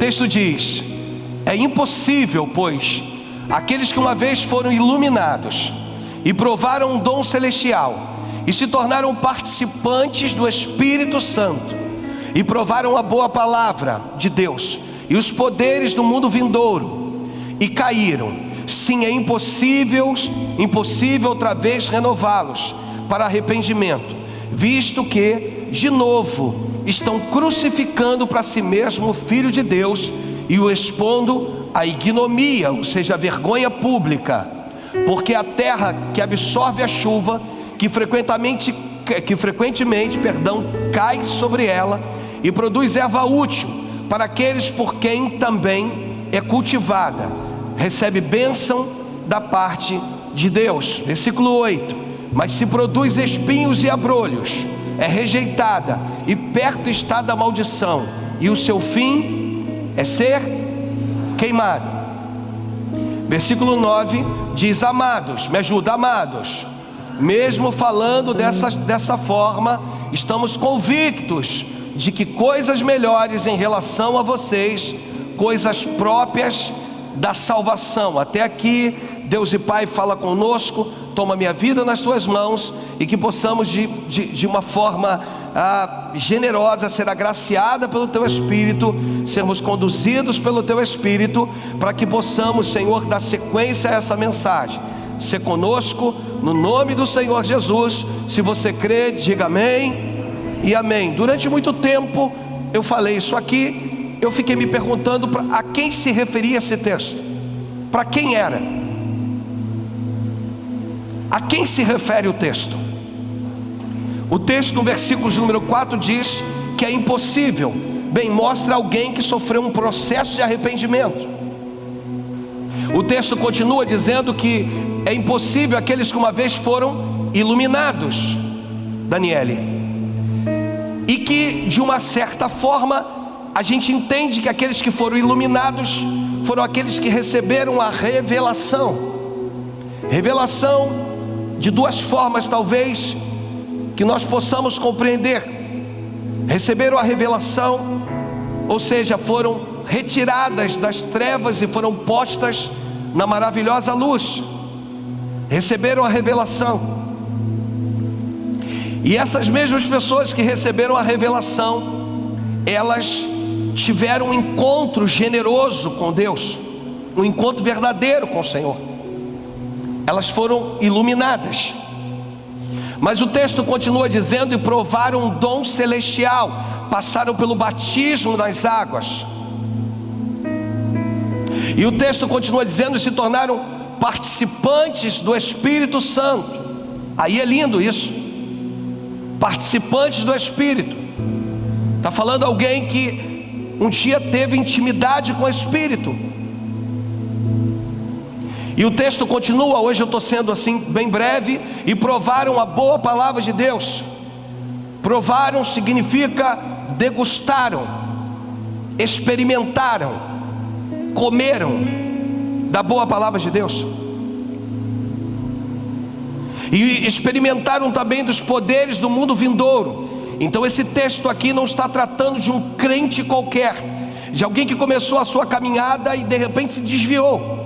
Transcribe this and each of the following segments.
texto diz: é impossível, pois, aqueles que uma vez foram iluminados e provaram um dom celestial e se tornaram participantes do Espírito Santo e provaram a boa palavra de Deus e os poderes do mundo vindouro e caíram, sim, é impossível outra vez renová-los para arrependimento, visto que de novo estão crucificando para si mesmo o Filho de Deus e o expondo à ignomia, ou seja, a vergonha pública, porque a terra que absorve a chuva, que frequentemente cai sobre ela e produz erva útil para aqueles por quem também é cultivada, recebe bênção da parte de Deus. Versículo 8: mas se produz espinhos e abrolhos, é rejeitada e perto está da maldição, e o seu fim é ser queimado. Versículo 9 diz: amados, me ajuda, amados, mesmo falando dessa forma, estamos convictos de que coisas melhores em relação a vocês, coisas próprias da salvação. Até aqui, Deus e Pai fala conosco: toma minha vida nas tuas mãos, e que possamos de uma forma generosa ser agraciada pelo teu Espírito, sermos conduzidos pelo teu Espírito, para que possamos, Senhor, dar sequência a essa mensagem. Ser conosco, no nome do Senhor Jesus. Se você crê, diga amém e amém. Durante muito tempo eu falei isso aqui, eu fiquei me perguntando a quem se referia esse texto, para quem era, a quem se refere o texto. O texto no versículo de número 4 diz que é impossível. Bem, mostra alguém que sofreu um processo de arrependimento. O texto continua dizendo que é impossível aqueles que uma vez foram iluminados, Daniele, e que de uma certa forma a gente entende que aqueles que foram iluminados foram aqueles que receberam a revelação. Revelação de duas formas talvez que nós possamos compreender. Receberam a revelação, ou seja, foram retiradas das trevas e foram postas na maravilhosa luz. Receberam a revelação. E essas mesmas pessoas que receberam a revelação, elas tiveram um encontro generoso com Deus, um encontro verdadeiro com o Senhor. Elas foram iluminadas. Mas o texto continua dizendo: e provaram um dom celestial, passaram pelo batismo nas águas. E o texto continua dizendo: e se tornaram participantes do Espírito Santo. Aí é lindo isso, participantes do Espírito. Está falando alguém que um dia teve intimidade com o Espírito. E o texto continua, hoje eu estou sendo assim bem breve: e provaram a boa palavra de Deus. Provaram significa degustaram, experimentaram, comeram da boa palavra de Deus. E experimentaram também dos poderes do mundo vindouro. Então esse texto aqui não está tratando de um crente qualquer, de alguém que começou a sua caminhada e de repente se desviou,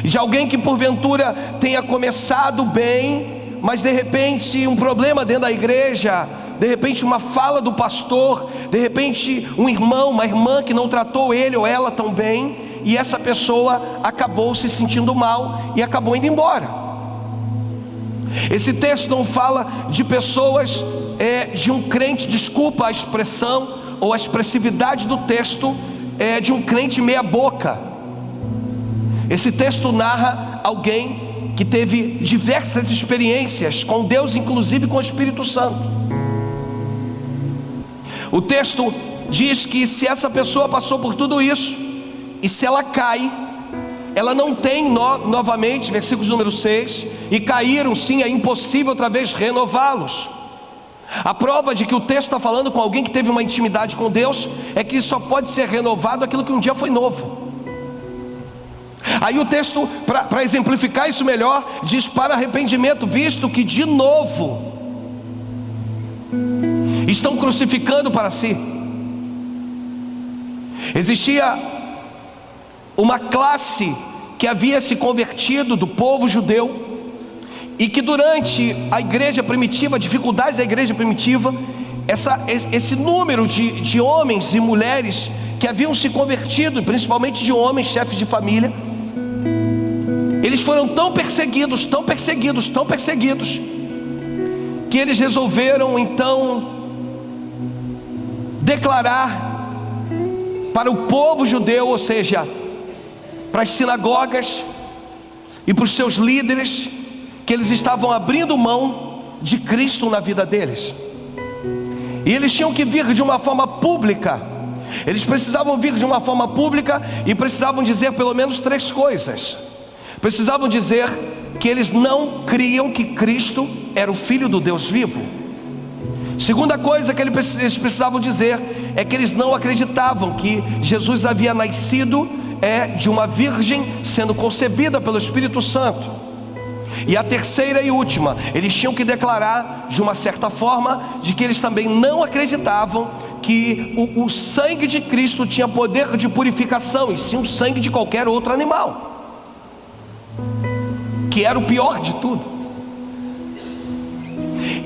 de alguém que porventura tenha começado bem, mas de repente um problema dentro da igreja, de repente uma fala do pastor, de repente um irmão, uma irmã que não tratou ele ou ela tão bem, e essa pessoa acabou se sentindo mal e acabou indo embora. Esse texto não fala de pessoas, de um crente, desculpa a expressão ou a expressividade do texto, de um crente meia boca. Esse texto narra alguém que teve diversas experiências com Deus, inclusive com o Espírito Santo. O texto diz que se essa pessoa passou por tudo isso, e se ela cai, ela não tem novamente, versículo número 6, e caíram, sim, é impossível outra vez renová-los. A prova de que o texto está falando com alguém que teve uma intimidade com Deus é que só pode ser renovado aquilo que um dia foi novo. Aí o texto, para exemplificar isso melhor, diz: para arrependimento, visto que de novo estão crucificando para si. Existia uma classe que havia se convertido do povo judeu, e que durante a igreja primitiva, a dificuldade da igreja primitiva, esse número de homens e mulheres que haviam se convertido, principalmente de homens, chefes de família, eles foram tão perseguidos, tão perseguidos, tão perseguidos, que eles resolveram então declarar para o povo judeu, ou seja, para as sinagogas e para os seus líderes, que eles estavam abrindo mão de Cristo na vida deles. E eles tinham que vir de uma forma pública. Eles precisavam vir de uma forma pública e precisavam dizer pelo menos 3 coisas. Precisavam dizer que eles não criam que Cristo era o Filho do Deus vivo. Segunda coisa que eles precisavam dizer é que eles não acreditavam que Jesus havia nascido de uma virgem, sendo concebida pelo Espírito Santo. E a terceira e última, eles tinham que declarar de uma certa forma de que eles também não acreditavam que o sangue de Cristo tinha poder de purificação, e sim o sangue de qualquer outro animal, que era o pior de tudo.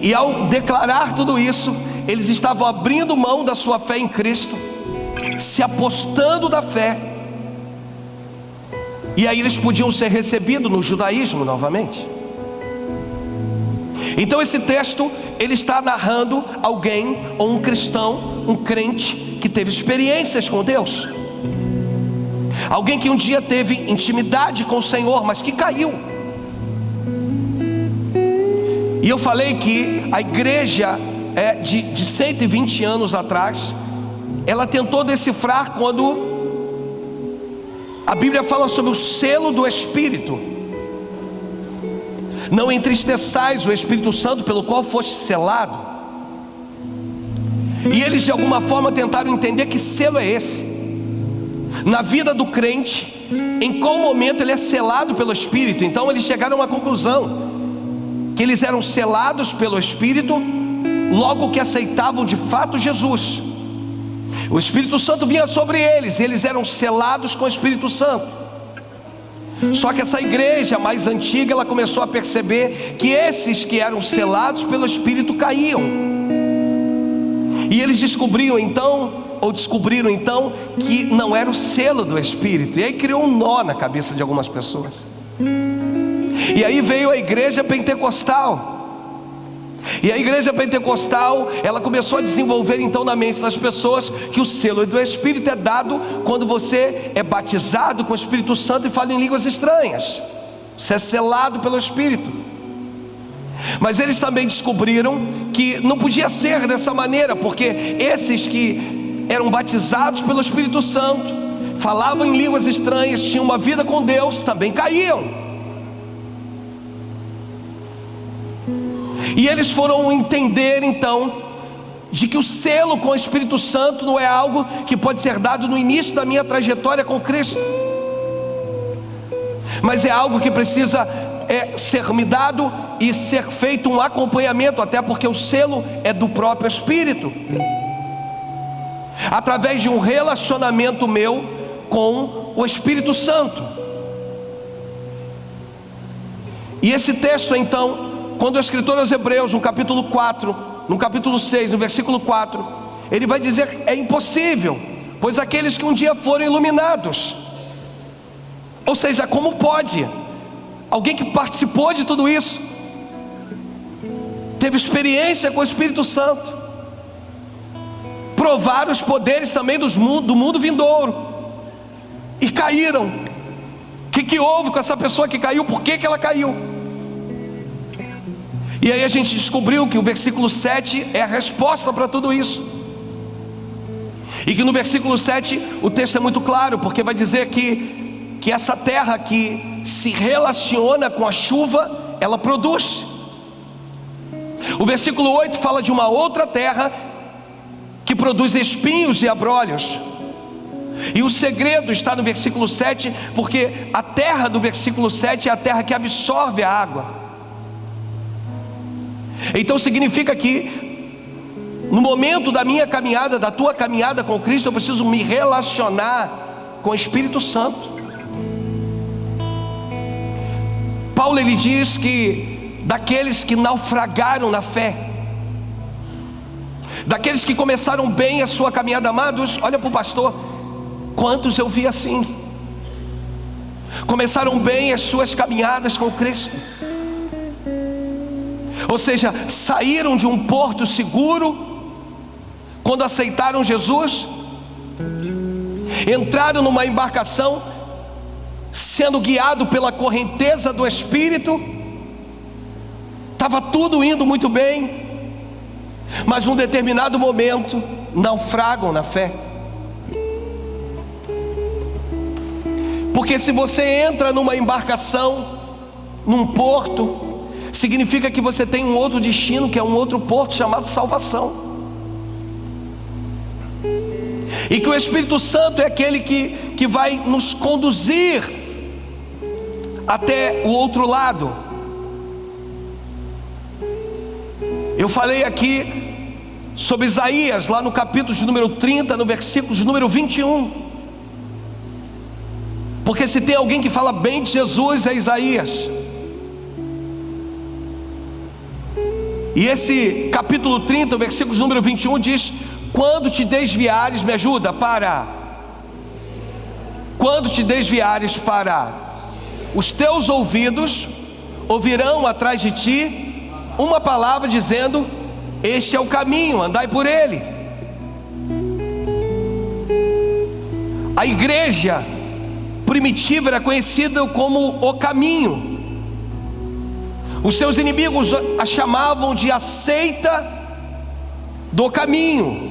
E ao declarar tudo isso, eles estavam abrindo mão da sua fé em Cristo, se apostando da fé. E aí eles podiam ser recebidos no judaísmo novamente. Então esse texto, ele está narrando alguém, ou um cristão, um crente, que teve experiências com Deus. Alguém que um dia teve intimidade com o Senhor, mas que caiu. E eu falei que a igreja de 120 anos atrás, ela tentou decifrar quando a Bíblia fala sobre o selo do Espírito. Não entristeçais o Espírito Santo, pelo qual foste selado. E eles de alguma forma tentaram entender que selo é esse na vida do crente, em qual momento ele é selado pelo Espírito. Então eles chegaram a uma conclusão, que eles eram selados pelo Espírito logo que aceitavam de fato Jesus. O Espírito Santo vinha sobre eles, e eles eram selados com o Espírito Santo. Só que essa igreja mais antiga, ela começou a perceber que esses que eram selados pelo Espírito caíam. E eles descobriram então que não era o selo do Espírito. E aí criou um nó na cabeça de algumas pessoas. E aí veio a igreja pentecostal. E a igreja pentecostal, ela começou a desenvolver então na mente das pessoas que o selo do Espírito é dado quando você é batizado com o Espírito Santo e fala em línguas estranhas. Você é selado pelo Espírito. Mas eles também descobriram que não podia ser dessa maneira, porque esses que eram batizados pelo Espírito Santo, falavam em línguas estranhas, tinham uma vida com Deus, também caíam. E eles foram entender então de que o selo com o Espírito Santo não é algo que pode ser dado no início da minha trajetória com Cristo, mas é algo que precisa ser me dado e ser feito um acompanhamento, até porque o selo é do próprio Espírito, através de um relacionamento meu com o Espírito Santo. E esse texto então, quando o escritor aos Hebreus, no capítulo 4, no capítulo 6, no versículo 4, ele vai dizer que é impossível, pois aqueles que um dia foram iluminados, ou seja, como pode alguém que participou de tudo isso, teve experiência com o Espírito Santo, provaram os poderes também do mundo vindouro, e caíram? O que houve com essa pessoa que caiu? Por que ela caiu? E aí a gente descobriu que o versículo 7 é a resposta para tudo isso. E que no versículo 7 o texto é muito claro, porque vai dizer que essa terra que se relaciona com a chuva, ela produz. O versículo 8 fala de uma outra terra que produz espinhos e abrolhos. E o segredo está no versículo 7, porque a terra do versículo 7 é a terra que absorve a água. Então significa que No momento da minha caminhada, da tua caminhada com Cristo, eu preciso me relacionar com o Espírito Santo. Paulo, ele diz que daqueles que naufragaram na fé, daqueles que começaram bem a sua caminhada, amados, olha para o pastor, quantos eu vi assim, começaram bem as suas caminhadas com Cristo, ou seja, saíram de um porto seguro, quando aceitaram Jesus, entraram numa embarcação, sendo guiado pela correnteza do Espírito, estava tudo indo muito bem, mas num determinado momento, naufragam na fé. Porque se você entra numa embarcação, num porto, significa que você tem um outro destino, que é um outro porto chamado salvação. E que o Espírito Santo é aquele que vai nos conduzir até o outro lado. Eu falei aqui sobre Isaías, lá no capítulo de número 30, no versículo de número 21. Porque se tem alguém que fala bem de Jesus, é Isaías. E esse capítulo 30, o versículo de número 21 diz: quando te desviares, me ajuda, quando te desviares para os teus ouvidos, ouvirão atrás de ti uma palavra dizendo: este é o caminho, andai por ele. A igreja primitiva era conhecida como o caminho. Os seus inimigos a chamavam de a seita do caminho.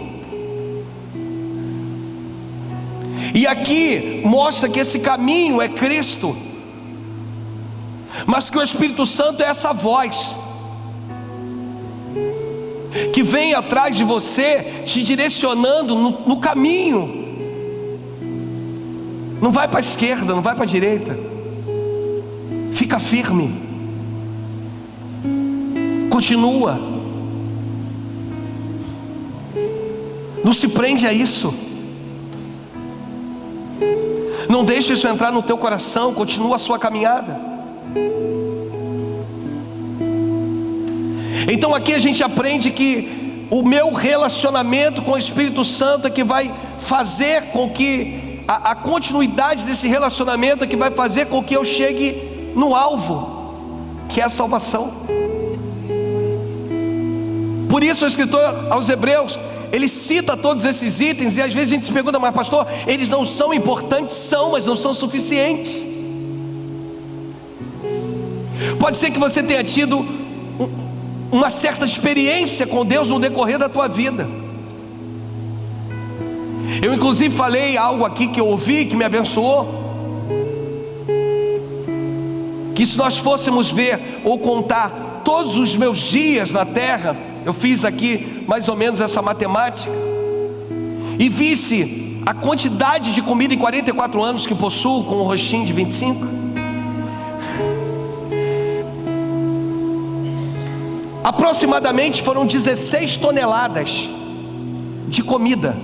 E aqui mostra que esse caminho é Cristo, mas que o Espírito Santo é essa voz que vem atrás de você, te direcionando no caminho. Não vai para a esquerda, não vai para a direita. Fica firme, continua, não se prende a isso. Não deixe isso entrar no teu coração. Continua a sua caminhada. Então aqui a gente aprende que o meu relacionamento com o Espírito Santo é que vai fazer com que a continuidade desse relacionamento é que vai fazer com que eu chegue no alvo, que é a salvação. Por isso o escritor aos Hebreus, ele cita todos esses itens, e às vezes a gente se pergunta: mas pastor, eles não são importantes? São, mas não são suficientes. Pode ser que você tenha tido uma certa experiência com Deus no decorrer da tua vida. Eu inclusive falei algo aqui que eu ouvi, que me abençoou, que se nós fôssemos ver ou contar todos os meus dias na terra, eu fiz aqui mais ou menos essa matemática, e visse a quantidade de comida em 44 anos que possuo, com o rostinho de 25, aproximadamente foram 16 toneladas de comida.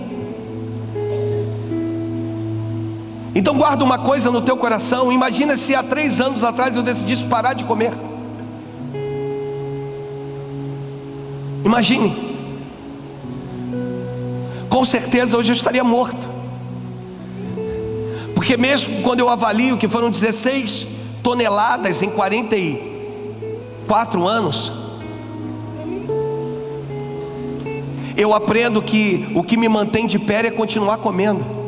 Então guarda uma coisa no teu coração: imagina se há 3 anos atrás eu decidisse parar de comer. Imagine, com certeza hoje eu estaria morto. Porque mesmo quando eu avalio que foram 16 toneladas em 44 anos, eu aprendo que o que me mantém de pé é continuar comendo.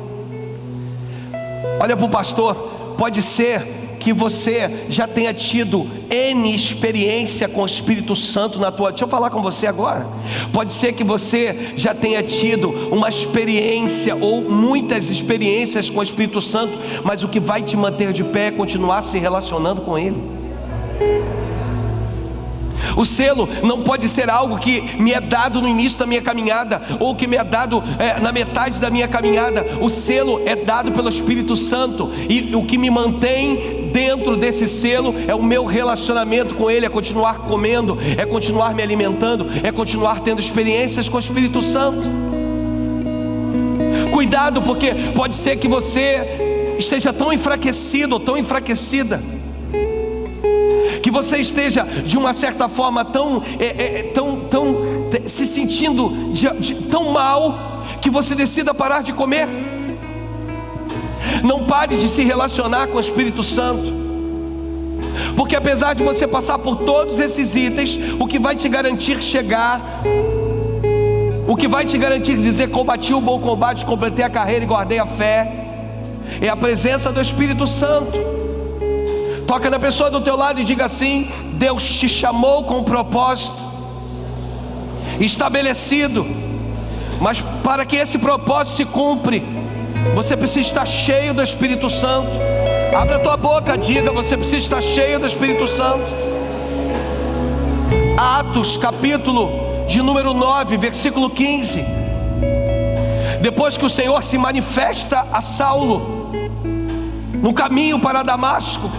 Olha para o pastor, pode ser que você já tenha tido N experiência com o Espírito Santo na tua... Deixa eu falar com você agora. Pode ser que você já tenha tido uma experiência ou muitas experiências com o Espírito Santo, mas o que vai te manter de pé é continuar se relacionando com Ele. O selo não pode ser algo que me é dado no início da minha caminhada, ou que me é dado na metade da minha caminhada. O selo é dado pelo Espírito Santo, e o que me mantém dentro desse selo é o meu relacionamento com Ele, é continuar comendo, é continuar me alimentando, é continuar tendo experiências com o Espírito Santo. Cuidado, porque pode ser que você esteja tão enfraquecido ou tão enfraquecida, que você esteja de uma certa forma tão se sentindo tão mal, que você decida parar de comer. Não pare de se relacionar com o Espírito Santo, porque apesar de você passar por todos esses itens, o que vai te garantir chegar, o que vai te garantir dizer combati o bom combate, completei a carreira e guardei a fé, é a presença do Espírito Santo. Toca na pessoa do teu lado e diga assim: Deus te chamou com um propósito estabelecido, mas para que esse propósito se cumpra, você precisa estar cheio do Espírito Santo. Abra a tua boca, diga: você precisa estar cheio do Espírito Santo. Atos capítulo de número 9, versículo 15. Depois que o Senhor se manifesta a Saulo no caminho para Damasco,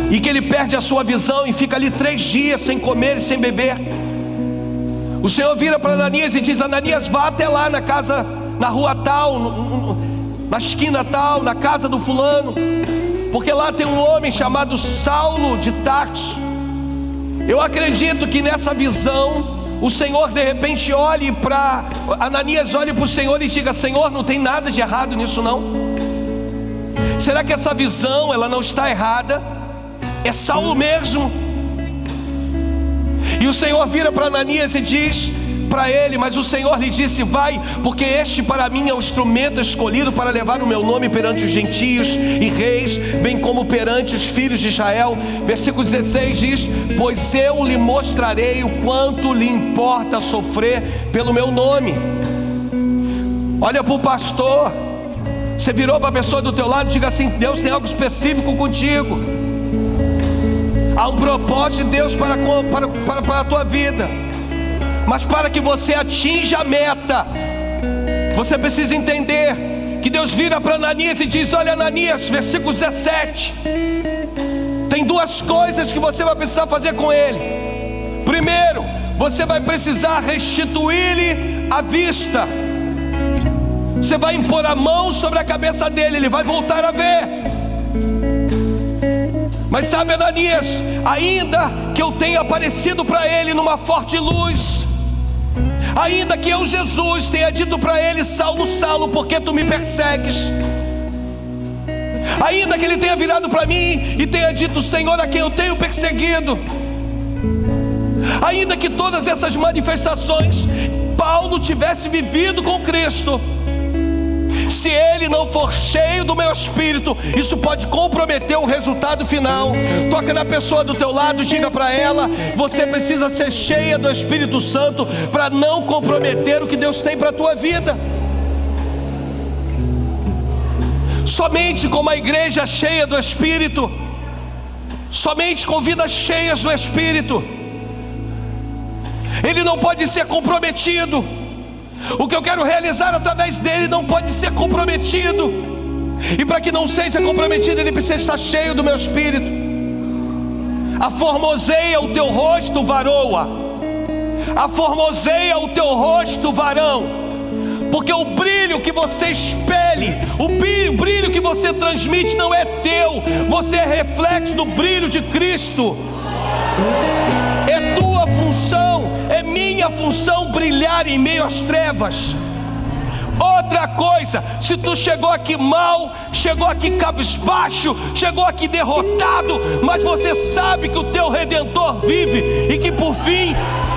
e que ele perde a sua visão e fica ali 3 dias sem comer e sem beber, o Senhor vira para Ananias e diz: Ananias, vá até lá na casa, na rua tal, na esquina tal, na casa do fulano, porque lá tem um homem chamado Saulo de Tarso. Eu acredito que nessa visão o Senhor de repente olhe para Ananias, olhe para o Senhor e diga: Senhor, não tem nada de errado nisso não? Será que essa visão ela não está errada? É Saulo mesmo? E o Senhor vira para Ananias e diz para ele: mas o Senhor lhe disse: vai, porque este para mim é o instrumento escolhido para levar o meu nome perante os gentios e reis, bem como perante os filhos de Israel. Versículo 16 diz: pois eu lhe mostrarei o quanto lhe importa sofrer pelo meu nome. Olha para o pastor, você virou para a pessoa do teu lado e diga assim: Deus tem algo específico contigo. Há um propósito de Deus para a tua vida, mas para que você atinja a meta, você precisa entender que Deus vira para Ananias e diz: olha Ananias, versículo 17, tem 2 coisas que você vai precisar fazer com ele. Primeiro, você vai precisar restituir-lhe a vista. Você vai impor a mão sobre a cabeça dele, ele vai voltar a ver. Mas sabe, Ananias, ainda que eu tenha aparecido para ele numa forte luz, ainda que eu, Jesus, tenha dito para ele: Saulo, Saulo, por que tu me persegues? Ainda que ele tenha virado para mim e tenha dito: Senhor, a quem eu tenho perseguido, ainda que todas essas manifestações Paulo tivesse vivido com Cristo, se ele não for cheio do meu Espírito, isso pode comprometer o resultado final. Toca na pessoa do teu lado, diga para ela: você precisa ser cheia do Espírito Santo para não comprometer o que Deus tem para a tua vida. Somente com uma igreja cheia do Espírito, somente com vidas cheias do Espírito, ele não pode ser comprometido. O que eu quero realizar através dele não pode ser comprometido. E para que não seja comprometido, ele precisa estar cheio do meu Espírito. Aformoseia o teu rosto, varoa. Aformoseia o teu rosto, varão. Porque o brilho que você expele, o brilho que você transmite não é teu. Você é reflexo do brilho de Cristo. É tua função, é minha função brilhar em meio às trevas. Outra coisa, se tu chegou aqui mal, chegou aqui cabisbaixo, chegou aqui derrotado, mas você sabe que o teu Redentor vive e que por fim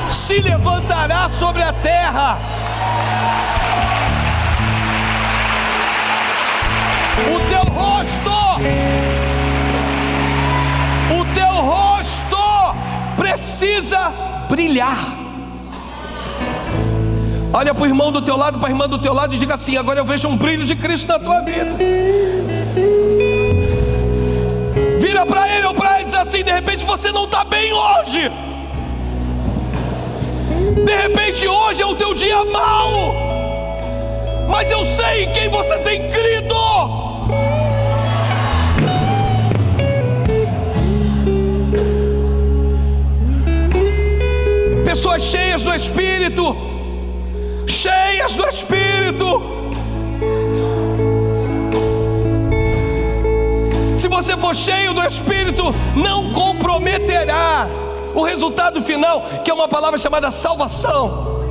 se levantará sobre a terra. O teu rosto precisa brilhar. Olha para o irmão do teu lado, para a irmã do teu lado e diga assim: agora eu vejo um brilho de Cristo na tua vida. Vira para ele ou para ela e diz assim: de repente você não está bem hoje. De repente hoje é o teu dia mau, mas eu sei em quem você tem crido. Pessoas cheias do Espírito, cheias do Espírito. Se você for cheio do Espírito, não comprometerá o resultado final, que é uma palavra chamada salvação.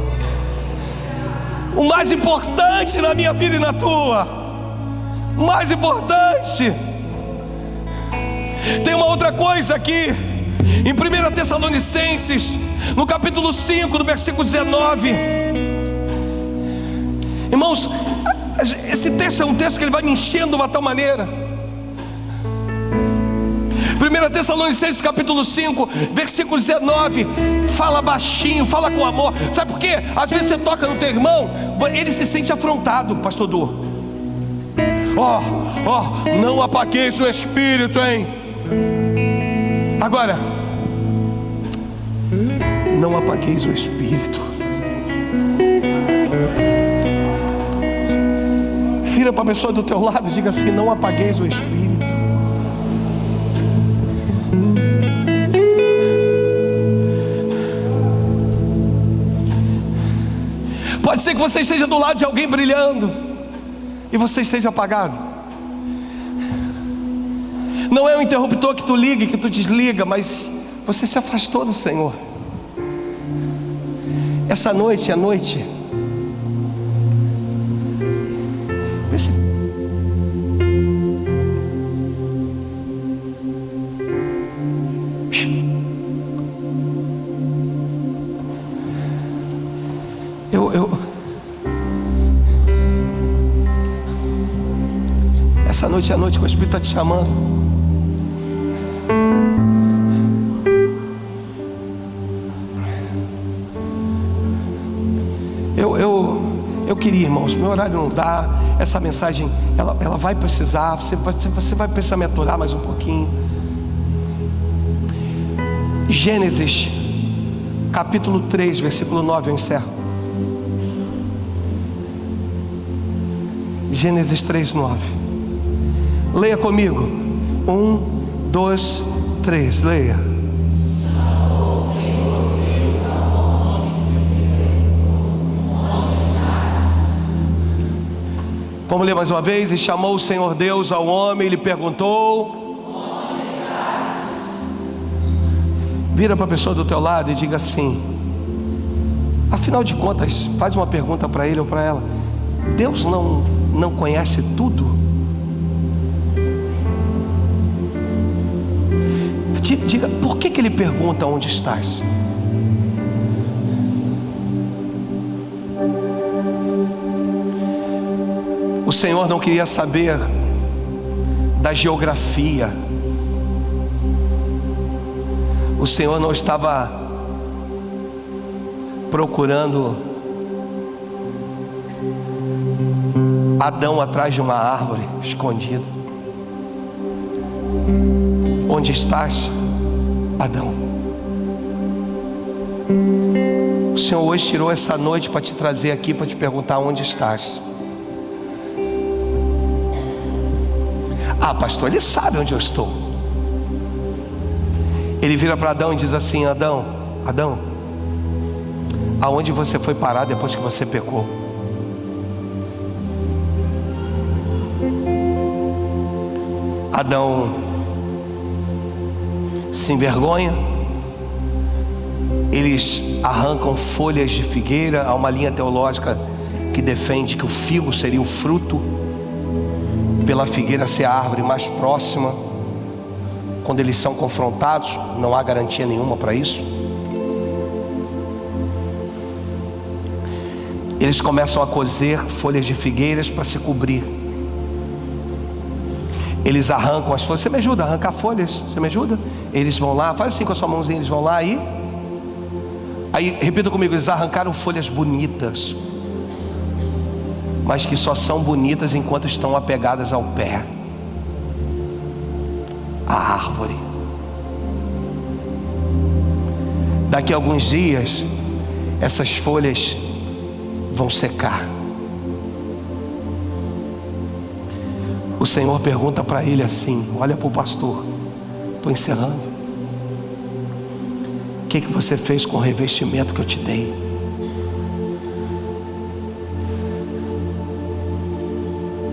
O mais importante na minha vida e na tua, o mais importante. Tem uma outra coisa aqui, em 1 Tessalonicenses, no capítulo 5, no versículo 19. Irmãos, esse texto é um texto que ele vai me enchendo de uma tal maneira. 1 Tessalonicenses capítulo 5, versículo 19. Fala baixinho, fala com amor. Sabe por quê? Às vezes você toca no teu irmão, ele se sente afrontado, pastor Du. Não apagueis o Espírito, hein? Agora, não apagueis o Espírito. Vira para a pessoa do teu lado e diga assim: não apagueis o Espírito. Pode ser que você esteja do lado de alguém brilhando e você esteja apagado. Não é o interruptor que tu liga e que tu desliga, mas você se afastou do Senhor. Essa noite é a noite. Essa noite é a noite que o Espírito está te chamando. Eu queria, irmãos, meu horário não dá. Essa mensagem, ela vai precisar. Você vai precisar me aturar mais um pouquinho. Gênesis capítulo 3, versículo 9, eu encerro. Gênesis 3, 9. Leia comigo. 1, 2, 3. Leia. Vamos ler mais uma vez. E chamou o Senhor Deus ao homem e lhe perguntou: vira para a pessoa do teu lado e diga assim: afinal de contas, faz uma pergunta para ele ou para ela. Deus não conhece tudo? Diga, por que ele pergunta onde estás? O Senhor não queria saber da geografia. O Senhor não estava procurando Adão atrás de uma árvore, escondido. Onde estás, Adão? O Senhor hoje tirou essa noite para te trazer aqui, para te perguntar onde estás. Ah, pastor, ele sabe onde eu estou. Ele vira para Adão e diz assim: Adão, aonde você foi parar depois que você pecou? Adão se envergonha. Eles arrancam folhas de figueira. Há uma linha teológica que defende que o figo seria o fruto, pela figueira ser a árvore mais próxima. Quando eles são confrontados, não há garantia nenhuma para isso. Eles começam a cozer folhas de figueiras para se cobrir. Eles arrancam as folhas. Você me ajuda a arrancar folhas? Você me ajuda? Eles vão lá, faz assim com a sua mãozinha. Eles vão lá aí, repita comigo, eles arrancaram folhas bonitas, mas que só são bonitas enquanto estão apegadas ao pé, à árvore. Daqui a alguns dias, essas folhas vão secar. O Senhor pergunta para ele assim: olha para o pastor, estou encerrando. O que você fez com o revestimento que eu te dei?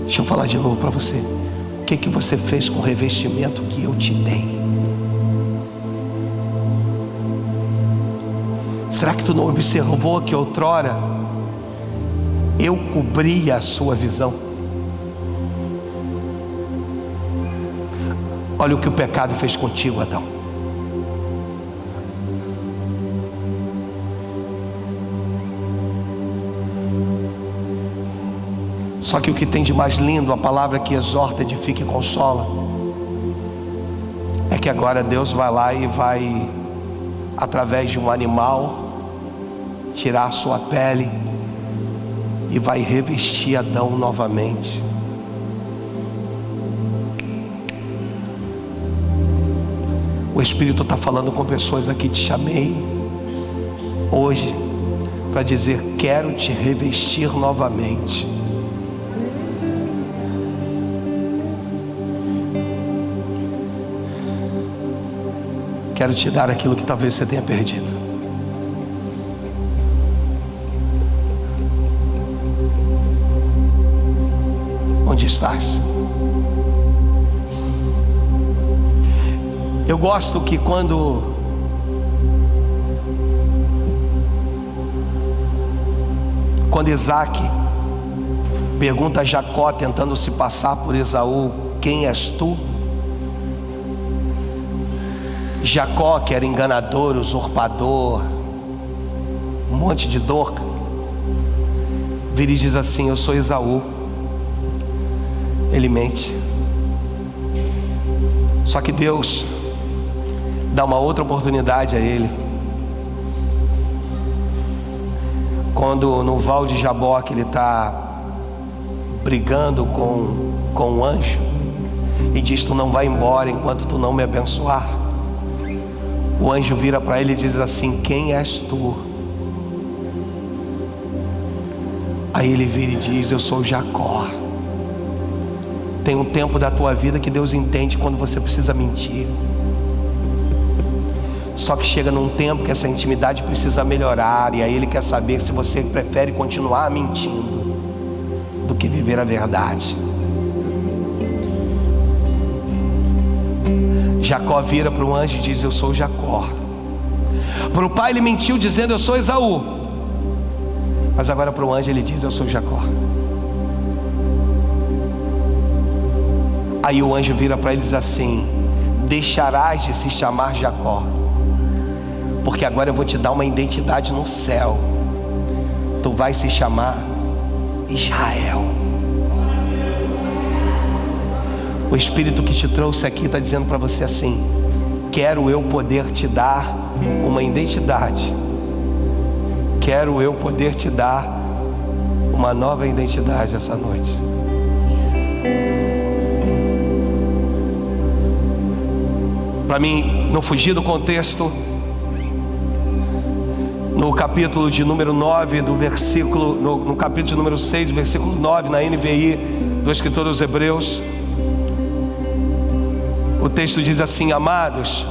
Deixa eu falar de novo para você. O que você fez com o revestimento que eu te dei? Será que tu não observou que outrora eu cobria a sua visão? Olha o que o pecado fez contigo, Adão. Só que o que tem de mais lindo, a palavra que exorta, edifica e consola, é que agora Deus vai lá e vai, através de um animal, tirar a sua pele e vai revestir Adão novamente. O Espírito está falando com pessoas aqui. Te chamei hoje para dizer: quero te revestir novamente. Quero te dar aquilo que talvez você tenha perdido. Onde estás? Eu gosto que quando Isaac pergunta a Jacó, tentando se passar por Esaú: quem és tu? Jacó, que era enganador, usurpador, um monte de dor, vira e diz assim: eu sou Esaú. Ele mente. Só que Deus dá uma outra oportunidade a ele. Quando no Val de Jaboque ele está brigando com o anjo e diz: tu não vai embora enquanto tu não me abençoar. O anjo vira para ele e diz assim: quem és tu? Aí ele vira e diz: eu sou Jacó. Tem um tempo da tua vida que Deus entende quando você precisa mentir. Só que chega num tempo que essa intimidade precisa melhorar, e aí Ele quer saber se você prefere continuar mentindo do que viver a verdade. Jacó vira para o anjo e diz: eu sou Jacó. Para o pai ele mentiu dizendo: eu sou Esaú. Mas agora para o anjo ele diz: eu sou Jacó. Aí o anjo vira para ele e diz assim: deixarás de se chamar Jacó, porque agora eu vou te dar uma identidade no céu. Tu vais se chamar Israel. O Espírito que te trouxe aqui está dizendo para você assim: quero eu poder te dar uma identidade. Quero eu poder te dar uma nova identidade essa noite. Para mim não fugir do contexto, no capítulo de número 9 do versículo, no capítulo de número 6 do versículo 9, na NVI do escritor dos Hebreus, o texto diz assim: amados,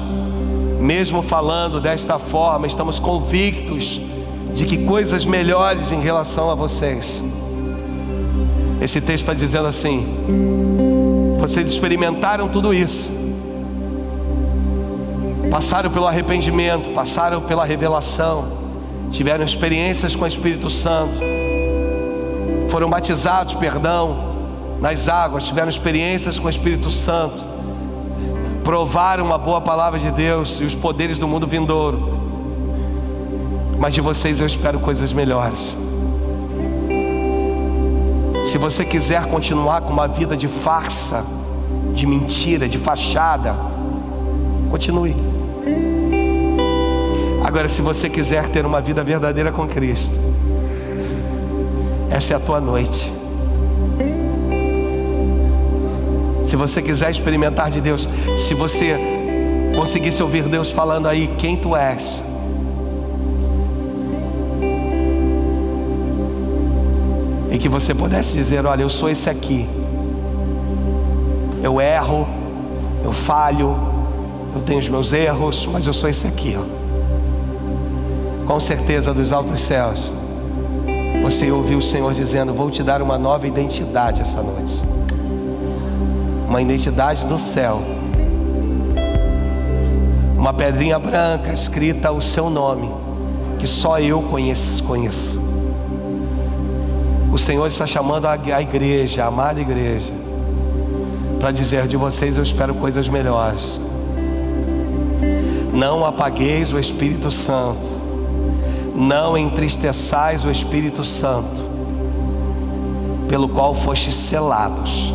mesmo falando desta forma, estamos convictos de que coisas melhores em relação a vocês. Esse texto está dizendo assim: vocês experimentaram tudo isso, passaram pelo arrependimento, passaram pela revelação, tiveram experiências com o Espírito Santo, foram batizados, nas águas, tiveram experiências com o Espírito Santo, provaram uma boa palavra de Deus e os poderes do mundo vindouro. Mas de vocês eu espero coisas melhores. Se você quiser continuar com uma vida de farsa, de mentira, de fachada, continue. Agora, se você quiser ter uma vida verdadeira com Cristo, essa é a tua noite. Se você quiser experimentar de Deus, se você conseguisse ouvir Deus falando aí quem tu és, e que você pudesse dizer: olha, eu sou esse aqui, eu erro, eu falho, eu tenho os meus erros, mas eu sou esse aqui, ó. com certeza dos altos céus, você ouviu o Senhor dizendo: vou te dar uma nova identidade essa noite. Uma identidade do céu. Uma pedrinha branca escrita o seu nome, que só eu conheço. O Senhor está chamando a igreja, a amada igreja, para dizer: de vocês eu espero coisas melhores. Não apagueis o Espírito Santo, não entristeçais o Espírito Santo, pelo qual fostes selados.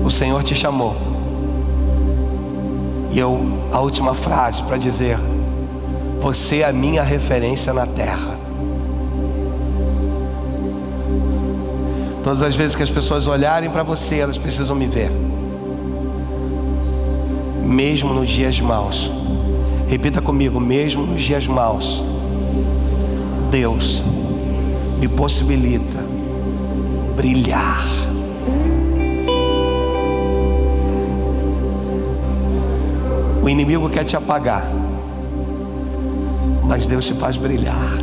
O Senhor te chamou. E a última frase para dizer: você é a minha referência na terra. Todas as vezes que as pessoas olharem para você, elas precisam me ver. Mesmo nos dias maus. Repita comigo: mesmo nos dias maus, Deus me possibilita brilhar. O inimigo quer te apagar, mas Deus te faz brilhar.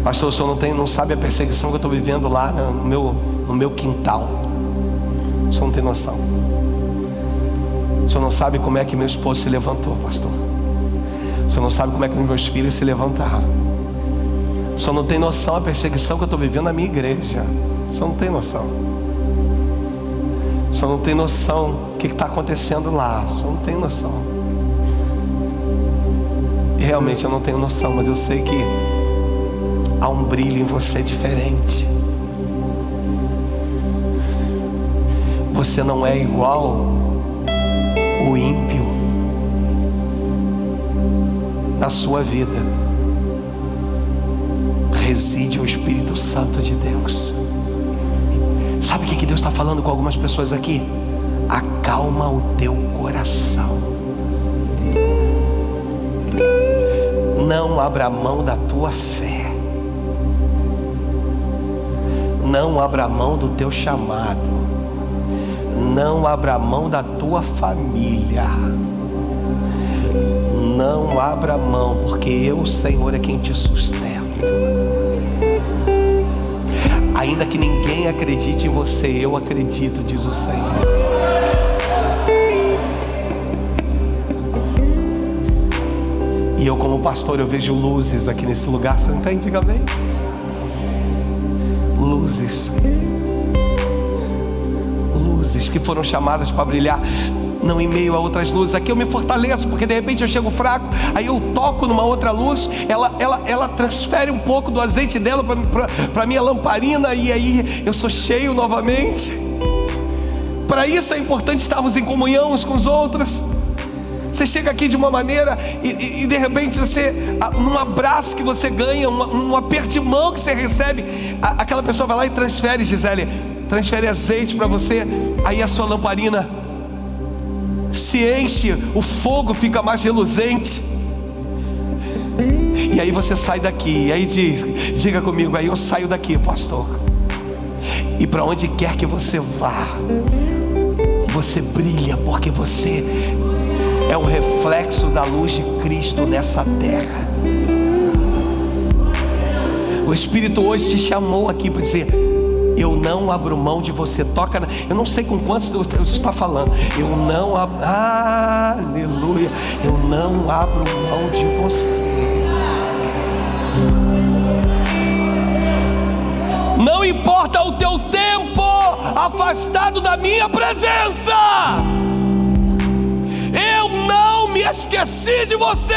Pastor, o senhor não sabe a perseguição que eu estou vivendo lá no meu quintal. O senhor não tem noção. O senhor não sabe como é que meu esposo se levantou, pastor. O senhor não sabe como é que meus filhos se levantaram. O senhor não tem noção a perseguição que eu estou vivendo na minha igreja. O senhor não tem noção. O senhor não tem noção o que está acontecendo lá. O senhor não tem noção. E realmente eu não tenho noção, mas eu sei que há um brilho em você diferente. Você não é igual o ímpio na sua vida. Reside o Espírito Santo de Deus. Sabe o que Deus está falando com algumas pessoas aqui? Acalma o teu coração. Não abra mão da tua fé. Não abra mão do teu chamado. Não abra mão da tua família. Não abra mão, porque eu, Senhor, é quem te sustenta. Ainda que ninguém acredite em você, eu acredito, diz o Senhor. E eu, como pastor, eu vejo luzes aqui nesse lugar. Você entende? Diga amém. Luzes que foram chamadas para brilhar, não em meio a outras luzes. Aqui eu me fortaleço, porque de repente eu chego fraco, aí eu toco numa outra luz, ela transfere um pouco do azeite dela para minha lamparina, e aí eu sou cheio novamente. Para isso é importante estarmos em comunhão uns com os outros. Você chega aqui de uma maneira e de repente você, num abraço que você ganha, um aperto de mão que você recebe, aquela pessoa vai lá e transfere, Gisele, transfere azeite para você. Aí a sua lamparina se enche, o fogo fica mais reluzente. E aí você sai daqui, e aí diga comigo, aí eu saio daqui, pastor, e para onde quer que você vá, você brilha, porque você é o reflexo da luz de Cristo nessa terra. O Espírito hoje te chamou aqui para dizer: eu não abro mão de você. Toca, eu não sei com quantos Deus está falando. Eu não abro, aleluia, eu não abro mão de você. Não importa o teu tempo afastado da minha presença, eu não me esqueci de você.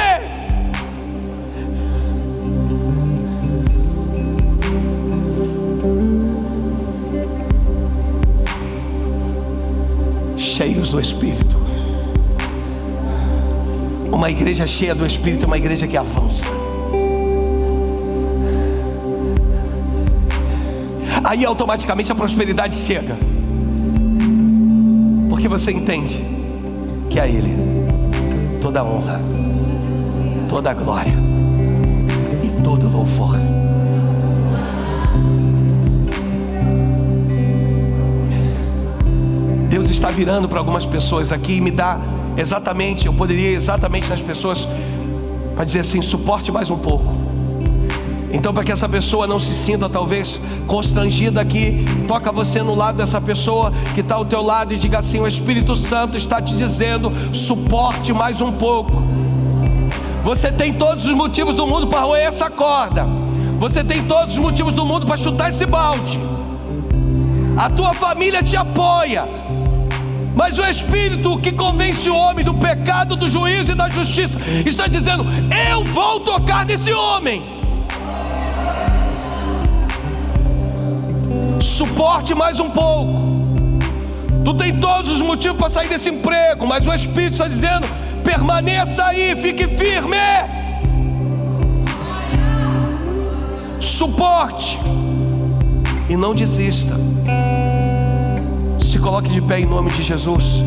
Cheios do Espírito. Uma igreja cheia do Espírito é uma igreja que avança. Aí automaticamente a prosperidade chega, porque você entende que a Ele toda honra, toda glória e todo louvor. Deus está virando para algumas pessoas aqui e me dá exatamente, eu poderia ir exatamente nas pessoas para dizer assim: suporte mais um pouco. Então, para que essa pessoa não se sinta talvez constrangida aqui, toca você no lado dessa pessoa que está ao teu lado e diga assim: o Espírito Santo está te dizendo, suporte mais um pouco. Você tem todos os motivos do mundo para roer essa corda. Você tem todos os motivos do mundo para chutar esse balde. A tua família te apoia, mas o Espírito que convence o homem do pecado, do juízo e da justiça está dizendo: eu vou tocar nesse homem. Suporte mais um pouco. Tu tem todos os motivos para sair desse emprego, mas o Espírito está dizendo: permaneça aí, fique firme. Suporte e não desista. Se coloque de pé em nome de Jesus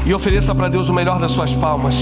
e ofereça para Deus o melhor das suas palmas.